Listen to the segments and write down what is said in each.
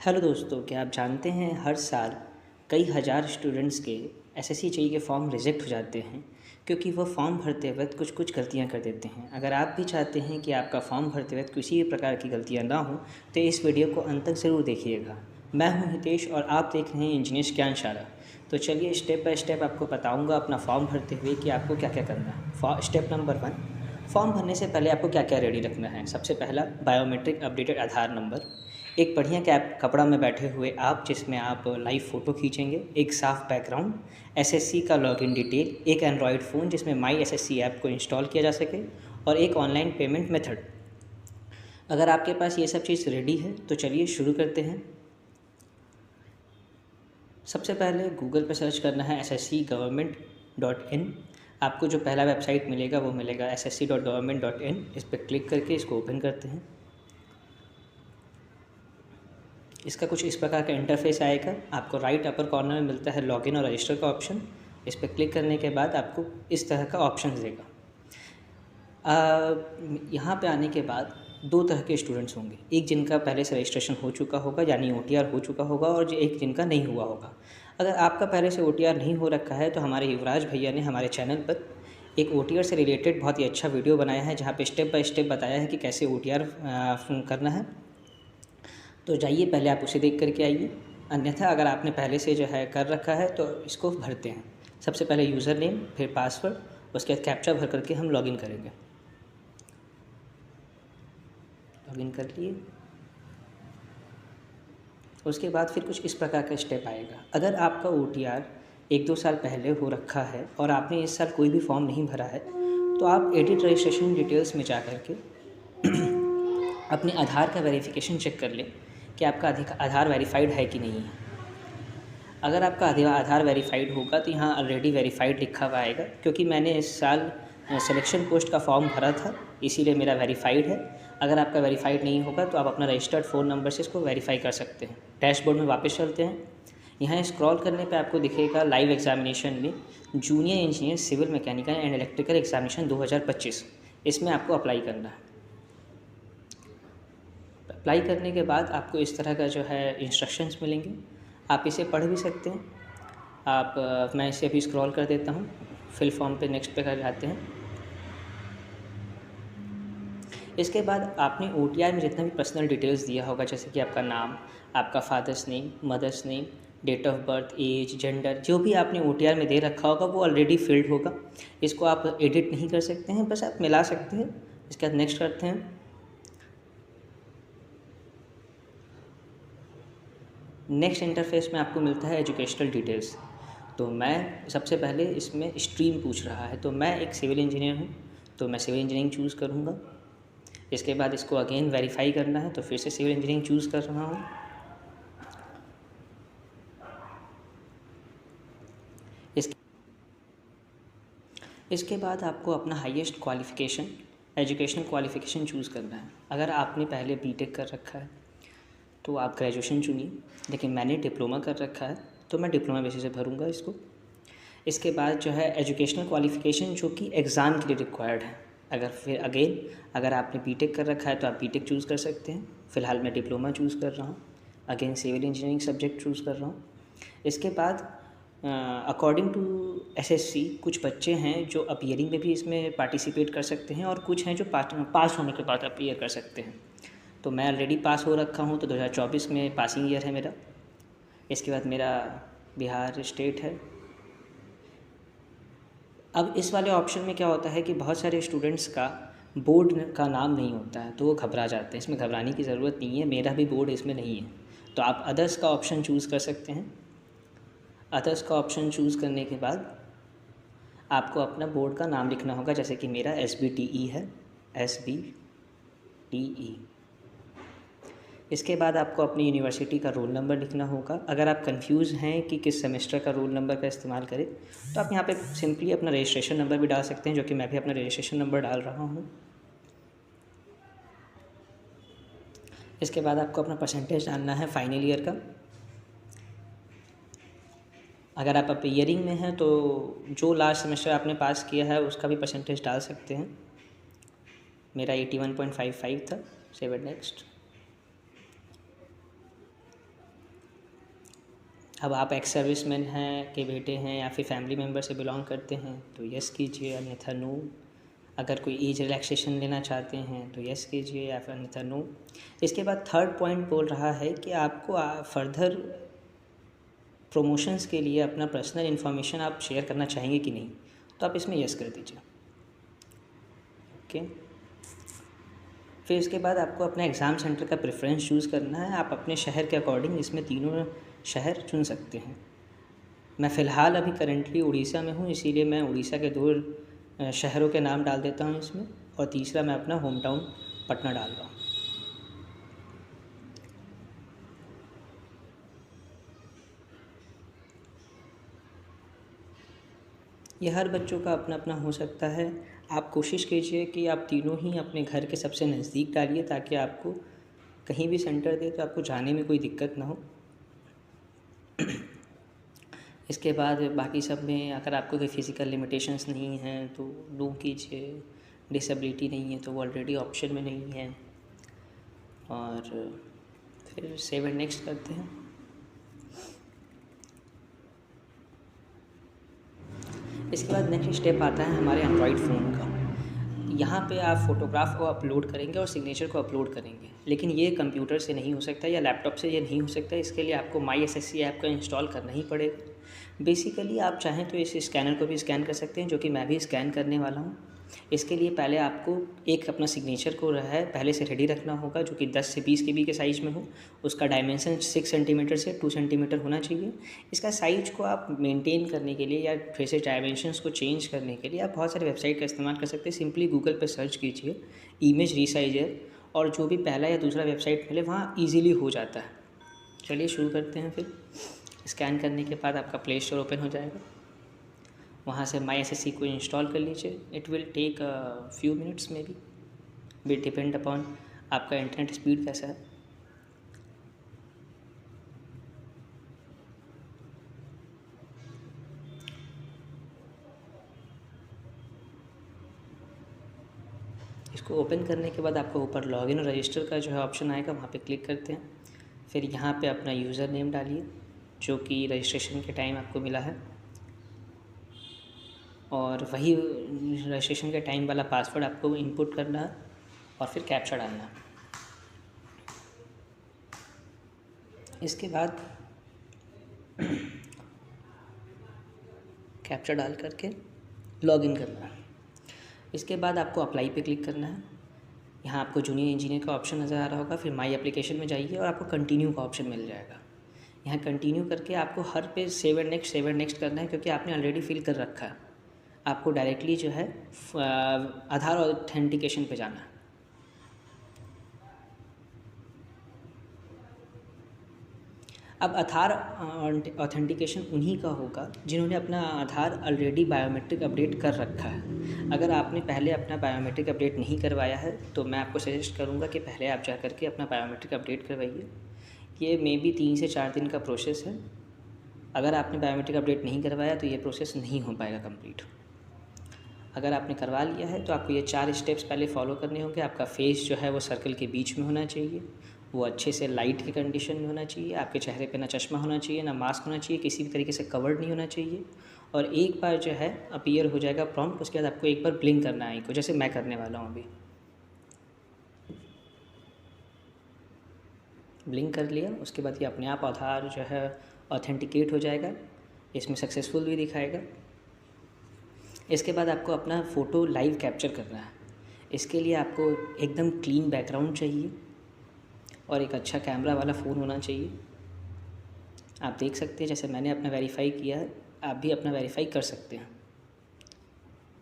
Hello दोस्तों, क्या आप जानते हैं हर साल कई हज़ार स्टूडेंट्स के एसएससी जेईई के फॉर्म रिजेक्ट हो जाते हैं क्योंकि वो फॉर्म भरते वक्त कुछ कुछ गलतियां कर देते हैं। अगर आप भी चाहते हैं कि आपका फॉर्म भरते वक्त किसी भी प्रकार की गलतियां ना हो तो इस वीडियो को अंत तक ज़रूर देखिएगा। मैं हूं हितेश और आप देख रहे हैं इंजीनियर्स ज्ञानशाला। तो चलिए स्टेप बाय स्टेप आपको बताऊँगा अपना फॉर्म भरते हुए कि आपको क्या क्या करना है। स्टेप नंबर 1, फॉर्म भरने से पहले आपको क्या क्या रेडी रखना है। सबसे पहला, बायोमेट्रिक अपडेटेड आधार नंबर, एक बढ़िया कैप कपड़ा में बैठे हुए आप जिसमें आप लाइव फ़ोटो खींचेंगे, एक साफ़ बैकग्राउंड, एसएससी का लॉगिन डिटेल, एक एंड्रॉयड फ़ोन जिसमें माई एसएससी ऐप को इंस्टॉल किया जा सके और एक ऑनलाइन पेमेंट मेथड। अगर आपके पास ये सब चीज़ रेडी है तो चलिए शुरू करते हैं। सबसे पहले गूगल पर सर्च करना है sscgovernment.in। आपको जो पहला वेबसाइट मिलेगा वो मिलेगा ssc.government.in। इस पर क्लिक करके इसको ओपन करते हैं। इसका कुछ इस प्रकार का इंटरफेस आएगा। आपको राइट अपर कॉर्नर में मिलता है लॉगिन और रजिस्टर का ऑप्शन। इस पर क्लिक करने के बाद आपको इस तरह का ऑप्शन देगा। यहाँ पे आने के बाद दो तरह के स्टूडेंट्स होंगे, एक जिनका पहले से रजिस्ट्रेशन हो चुका होगा यानी ओटीआर हो चुका होगा और एक जिनका नहीं हुआ होगा। अगर आपका पहले से ओटीआर नहीं हो रखा है तो हमारे युवराज भैया ने हमारे चैनल पर एक ओटीआर से रिलेटेड बहुत ही अच्छा वीडियो बनाया है जहाँ पे स्टेप बाय स्टेप बताया है कि कैसे ओटीआर करना है। तो जाइए पहले आप उसे देख करके आइए। अन्यथा अगर आपने पहले से जो है कर रखा है तो इसको भरते हैं। सबसे पहले यूज़र नेम, फिर पासवर्ड, उसके बाद कैप्चा भर करके हम लॉगिन करेंगे। लॉगिन कर लिए, उसके बाद फिर कुछ इस प्रकार का स्टेप आएगा। अगर आपका ओटीआर 1-2 साल पहले हो रखा है और आपने इस साल कोई भी फॉर्म नहीं भरा है तो आप एडिट रजिस्ट्रेशन डिटेल्स में जा कर के अपने आधार का वेरिफिकेशन चेक कर लें कि आपका आधार वेरीफाइड है कि नहीं है। अगर आपका आधार वेरीफाइड होगा तो यहाँ ऑलरेडी वेरीफाइड लिखा हुआ आएगा, क्योंकि मैंने इस साल सिलेक्शन पोस्ट का फॉर्म भरा था इसीलिए मेरा वेरीफाइड है। अगर आपका वेरीफाइड नहीं होगा तो आप अपना रजिस्टर्ड फ़ोन नंबर से इसको वेरीफाई कर सकते हैं। डैशबोर्ड में वापस चलते हैं। यहाँ स्क्रॉल करने पे आपको दिखेगा लाइव एग्जामिनेशन में junior engineer civil mechanical and electrical examination 2025। इसमें आपको अप्लाई करना है। अप्लाई करने के बाद आपको इस तरह का जो है इंस्ट्रक्शंस मिलेंगे। आप इसे पढ़ भी सकते हैं। मैं इसे अभी स्क्रॉल कर देता हूँ। फिल फॉर्म पे नेक्स्ट पे कर जाते हैं। इसके बाद आपने ओटीआर में जितना भी पर्सनल डिटेल्स दिया होगा, जैसे कि आपका नाम, आपका father's name, mother's name, date of birth, age, gender, जो भी आपने ओटीआर में दे रखा होगा वो ऑलरेडी फिल्ड होगा। इसको आप एडिट नहीं कर सकते हैं, बस आप मिला सकते हैं। इसके बाद नेक्स्ट करते हैं। नेक्स्ट इंटरफेस में आपको मिलता है एजुकेशनल डिटेल्स। तो मैं सबसे पहले इसमें स्ट्रीम पूछ रहा है, तो मैं एक सिविल इंजीनियर हूँ तो मैं सिविल इंजीनियरिंग चूज़ करूँगा। इसके बाद इसको अगेन वेरीफाई करना है तो फिर से सिविल इंजीनियरिंग चूज़ कर रहा हूँ। इसके बाद आपको अपना highest qualification, educational qualification choose करना है। अगर आपने पहले बीटेक कर रखा है तो आप ग्रेजुएशन चुनिए, लेकिन मैंने डिप्लोमा कर रखा है तो मैं डिप्लोमा बेसिस से भरूँगा इसको। इसके बाद जो है एजुकेशनल क्वालिफ़िकेशन जो कि एग्ज़ाम के लिए रिक्वायर्ड है। अगर आपने बीटेक कर रखा है तो आप बीटेक चूज़ कर सकते हैं। फ़िलहाल मैं डिप्लोमा चूज़ कर रहा हूँ। Again civil engineering subject choose कर रहा हूँ। इसके बाद अकॉर्डिंग टू एसएससी कुछ बच्चे हैं जो अपीयरिंग में भी इसमें पार्टिसिपेट कर सकते हैं और कुछ हैं जो पास होने के बाद अपीयर कर सकते हैं। तो मैं ऑलरेडी पास हो रखा हूँ तो 2024 में पासिंग ईयर है मेरा। इसके बाद मेरा बिहार स्टेट है। अब इस वाले ऑप्शन में क्या होता है कि बहुत सारे स्टूडेंट्स का बोर्ड का नाम नहीं होता है तो वो घबरा जाते हैं। इसमें घबराने की ज़रूरत नहीं है, मेरा भी बोर्ड इसमें नहीं है। तो आप अदर्स का ऑप्शन चूज़ कर सकते हैं। अदर्स का ऑप्शन चूज़ करने के बाद आपको अपना बोर्ड का नाम लिखना होगा, जैसे कि मेरा SBTE है, SBTE। इसके बाद आपको अपनी यूनिवर्सिटी का रोल नंबर लिखना होगा। अगर आप कंफ्यूज हैं कि किस सेमेस्टर का रोल नंबर का इस्तेमाल करें तो आप यहाँ पे सिंपली अपना रजिस्ट्रेशन नंबर भी डाल सकते हैं, जो कि मैं भी अपना रजिस्ट्रेशन नंबर डाल रहा हूँ। इसके बाद आपको अपना परसेंटेज डालना है फाइनल ईयर का। अगर आप अपीयरिंग में हैं तो जो लास्ट सेमेस्टर आपने पास किया है उसका भी परसेंटेज डाल सकते हैं। मेरा 81.55 था। Save next. अब आप एक्स सर्विसमैन हैं के बेटे हैं या फिर फैमिली मेम्बर से बिलोंग करते हैं तो यस कीजिए, अन्यथा नो। अगर कोई एज रिलैक्सेशन लेना चाहते हैं तो यस कीजिए या फिर अन्यथा नो। इसके बाद थर्ड पॉइंट बोल रहा है कि आपको फर्दर प्रमोशंस के लिए अपना पर्सनल इन्फॉर्मेशन आप शेयर करना चाहेंगे कि नहीं, तो आप इसमें यस कर दीजिए। ओके। फिर उसके बाद आपको अपना एग्ज़ाम सेंटर का प्रेफरेंस चूज़ करना है। आप अपने शहर के अकॉर्डिंग इसमें तीनों शहर चुन सकते हैं। मैं फ़िलहाल अभी करंटली उड़ीसा में हूँ, इसीलिए मैं उड़ीसा के 2 शहरों के नाम डाल देता हूँ इसमें, और तीसरा मैं अपना होम टाउन पटना डाल रहा हूँ। ये हर बच्चों का अपना अपना हो सकता है। आप कोशिश कीजिए कि आप तीनों ही अपने घर के सबसे नज़दीक डालिए, ताकि आपको कहीं भी सेंटर दे तो आपको जाने में कोई दिक्कत ना हो। इसके बाद बाकी सब में अगर आपको कोई फ़िज़िकल लिमिटेशंस नहीं हैं तो नो कीजिए, डिसेबिलिटी नहीं है तो वो ऑलरेडी ऑप्शन में नहीं है, और फिर सेव एंड नेक्स्ट करते हैं। इसके बाद नेक्स्ट स्टेप आता है हमारे एंड्रॉयड फ़ोन का। यहाँ पे आप फ़ोटोग्राफ को अपलोड करेंगे और सिग्नेचर को अपलोड करेंगे, लेकिन ये कंप्यूटर से नहीं हो सकता या लैपटॉप से ये नहीं हो सकता। इसके लिए आपको माई एसएससी ऐप का इंस्टॉल करना ही पड़ेगा। बेसिकली आप चाहें तो इस स्कैनर को भी स्कैन कर सकते हैं, जो कि मैं भी स्कैन करने वाला हूँ। इसके लिए पहले आपको एक अपना सिग्नेचर को है पहले से रेडी रखना होगा, जो कि 10 से 20 KB के साइज़ में हो। उसका डायमेंशन 6 सेंटीमीटर से 2 सेंटीमीटर होना चाहिए। इसका साइज़ को आप मेंटेन करने के लिए या फिर से डायमेंशंस को चेंज करने के लिए आप बहुत सारे वेबसाइट का इस्तेमाल कर सकते हैं। सिंपली गूगल पर सर्च कीजिए इमेज रीसाइजर, और जो भी पहला या दूसरा वेबसाइट मिले वहाँ ईजिली हो जाता है। चलिए शुरू करते हैं। फिर स्कैन करने के बाद आपका प्ले स्टोर ओपन हो जाएगा। वहाँ से माई एसएससी को इंस्टॉल कर लीजिए। It will take few minutes में बी डिपेंड अपॉन आपका इंटरनेट स्पीड कैसा है। इसको ओपन करने के बाद आपको ऊपर लॉगिन और रजिस्टर का जो है ऑप्शन आएगा, वहाँ पे क्लिक करते हैं। फिर यहाँ पे अपना यूज़र नेम डालिए जो कि रजिस्ट्रेशन के टाइम आपको मिला है, और वही रजिस्ट्रेशन के टाइम वाला पासवर्ड आपको इनपुट करना है, और फिर कैप्चा डालना है। इसके बाद कैप्चा डाल करके लॉगिन करना है। इसके बाद आपको अप्लाई पे क्लिक करना है। यहाँ आपको जूनियर इंजीनियर का ऑप्शन नज़र आ रहा होगा। फिर माई एप्लीकेशन में जाइए और आपको कंटिन्यू का ऑप्शन मिल जाएगा। यहाँ कंटिन्यू करके आपको हर पेज सेव एंड नेक्स्ट करना है, क्योंकि आपने ऑलरेडी फिल कर रखा है। आपको डायरेक्टली जो है आधार ऑथेंटिकेशन पे जाना है। अब आधार ऑथेंटिकेशन उन्हीं का होगा जिन्होंने अपना आधार ऑलरेडी बायोमेट्रिक अपडेट कर रखा है। अगर आपने पहले अपना बायोमेट्रिक अपडेट नहीं करवाया है तो मैं आपको सजेस्ट करूंगा कि पहले आप जा करके अपना बायोमेट्रिक अपडेट करवाइए। ये मे बी 3 से 4 दिन का प्रोसेस है। अगर आपने बायोमेट्रिक अपडेट नहीं करवाया तो ये प्रोसेस नहीं हो पाएगा कंप्लीट। अगर आपने करवा लिया है तो आपको ये 4 स्टेप्स पहले फॉलो करने होंगे। आपका फेस जो है वो सर्कल के बीच में होना चाहिए, वो अच्छे से लाइट के कंडीशन में होना चाहिए। आपके चेहरे पे ना चश्मा होना चाहिए, ना मास्क होना चाहिए, किसी भी तरीके से कवर्ड नहीं होना चाहिए। और एक बार जो है अपीयर हो जाएगा प्रॉम्प्ट, उसके बाद आपको एक बार ब्लिंक करना है को, जैसे मैं करने वाला हूँ अभी। ब्लिंक कर लिया, उसके बाद ये अपने आप आधार जो है ऑथेंटिकेट हो जाएगा। इसमें सक्सेसफुल भी दिखाएगा। इसके बाद आपको अपना फ़ोटो लाइव कैप्चर करना है। इसके लिए आपको एकदम क्लीन बैकग्राउंड चाहिए और एक अच्छा कैमरा वाला फ़ोन होना चाहिए। आप देख सकते हैं जैसे मैंने अपना वेरीफाई किया है, आप भी अपना वेरीफाई कर सकते हैं।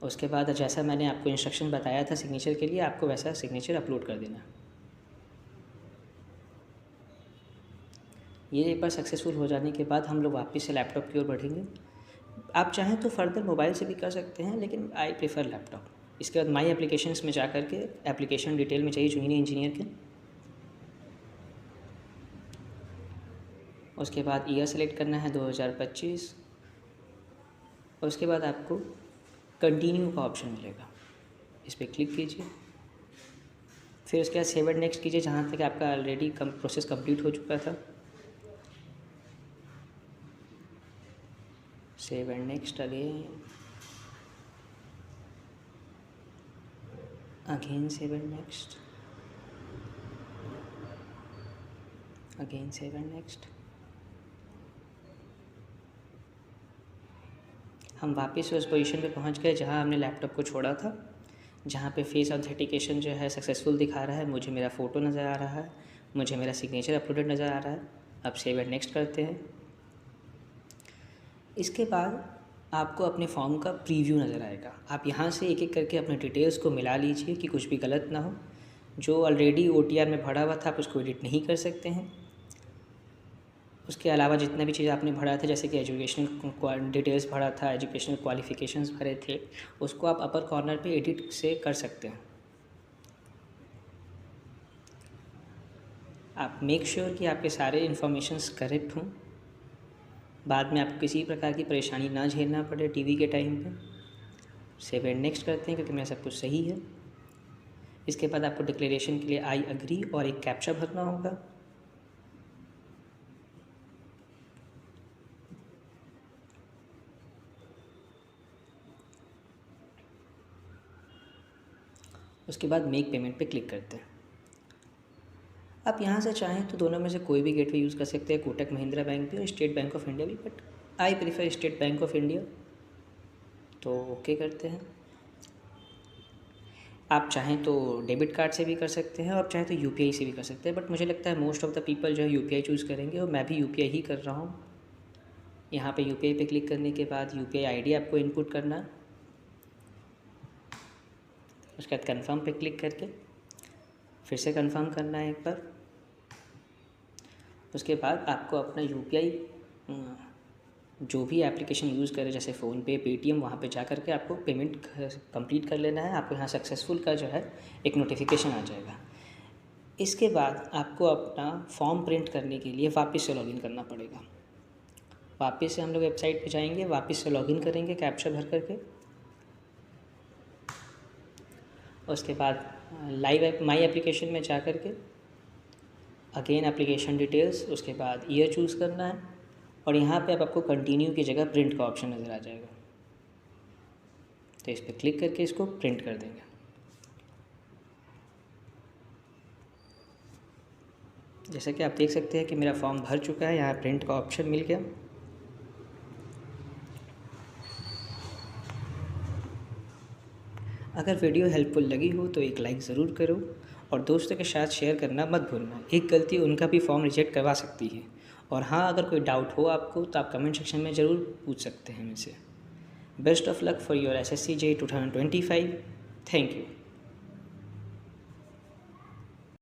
उसके बाद जैसा मैंने आपको इंस्ट्रक्शन बताया था सिग्नेचर के लिए, आपको वैसा सिग्नेचर अपलोड कर देना। ये एक बार सक्सेसफुल हो जाने के बाद हम लोग वापस से लैपटॉप की ओर बढ़ेंगे। आप चाहें तो फर्दर मोबाइल से भी कर सकते हैं, लेकिन आई प्रेफर लैपटॉप। इसके बाद माई एप्लीकेशंस में जा कर के एप्लीकेशन डिटेल में चाहिए जूनियर इंजीनियर के। उसके बाद ईयर सेलेक्ट करना है 2025। और उसके बाद आपको कंटिन्यू का ऑप्शन मिलेगा, इस पर क्लिक कीजिए। फिर उसके बाद सेव एंड नेक्स्ट कीजिए, जहाँ तक आपका ऑलरेडी प्रोसेस कंप्लीट हो चुका था। Save and next again save and next, again save and next. हम वापस उस पोजीशन पे पहुंच गए जहां हमने लैपटॉप को छोड़ा था, जहां पे फेस ऑथेंटिकेशन जो है सक्सेसफुल दिखा रहा है। मुझे मेरा फ़ोटो नज़र आ रहा है, मुझे मेरा सिग्नेचर अपलोडेड नज़र आ रहा है। अब सेव एंड नेक्स्ट करते हैं। इसके बाद आपको अपने फॉर्म का प्रीव्यू नज़र आएगा। आप यहाँ से एक एक करके अपने डिटेल्स को मिला लीजिए कि कुछ भी गलत ना हो। जो ऑलरेडी OTR में भरा हुआ था आप उसको एडिट नहीं कर सकते हैं। उसके अलावा जितना भी चीज़ आपने भरा था, जैसे कि एजुकेशनल डिटेल्स भरा था, एजुकेशनल क्वालिफ़िकेशंस भरे थे, उसको आप अपर कॉर्नर पे एडिट से कर सकते हैं। आप मेक श्योर कि आपके सारे इन्फॉर्मेशंस करेक्ट हों, बाद में आपको किसी प्रकार की परेशानी ना झेलना पड़े टीवी के टाइम पे। सेव एंड नेक्स्ट करते हैं क्योंकि मेरा सब कुछ सही है। इसके बाद आपको डिक्लेरेशन के लिए आई अग्री और एक कैप्चा भरना होगा। उसके बाद मेक पेमेंट पे क्लिक करते हैं। आप यहाँ से चाहें तो दोनों में से कोई भी गेटवे यूज़ कर सकते हैं, कोटक महिंद्रा बैंक भी और स्टेट बैंक ऑफ इंडिया भी, but I prefer state bank of India. तो ओके करते हैं। आप चाहें तो डेबिट कार्ड से भी कर सकते हैं और चाहें तो UPI से भी कर सकते हैं, बट मुझे लगता है मोस्ट ऑफ़ द पीपल जो है UPI चूज़ करेंगे और मैं भी UPI ही कर रहा हूँ। यहाँ पे UPI पे क्लिक करने के बाद UPI ID आपको इनपुट करना है। उसके बाद कन्फर्म पे क्लिक करके फिर से कन्फर्म करना है एक बार। उसके बाद आपको अपना UPI जो भी एप्लीकेशन यूज़ करें, जैसे फ़ोनपे, पेटीएम, वहाँ पे जा कर के आपको पेमेंट कंप्लीट कर लेना है। आपको यहाँ सक्सेसफुल का जो है एक नोटिफिकेशन आ जाएगा। इसके बाद आपको अपना फॉर्म प्रिंट करने के लिए वापस से लॉगिन करना पड़ेगा। वापस से हम लोग वेबसाइट पे जाएंगे, वापस से लॉगिन करेंगे कैप्चा भर करके। उसके बाद माई एप्लीकेशन में जा कर के अगेन एप्लीकेशन डिटेल्स, उसके बाद ईयर चूज़ करना है और यहाँ पे अब आपको कंटिन्यू की जगह प्रिंट का ऑप्शन नज़र आ जाएगा। तो इस पर क्लिक करके इसको प्रिंट कर देंगे। जैसा कि आप देख सकते हैं कि मेरा फॉर्म भर चुका है, यहाँ प्रिंट का ऑप्शन मिल गया। अगर वीडियो हेल्पफुल लगी हो तो एक लाइक ज़रूर करो और दोस्तों के साथ शेयर करना मत भूलना। एक गलती उनका भी फॉर्म रिजेक्ट करवा सकती है। और हाँ, अगर कोई डाउट हो आपको तो आप कमेंट सेक्शन में ज़रूर पूछ सकते हैं मुझसे। Best of luck for your SSC JEE 2025। Thank you.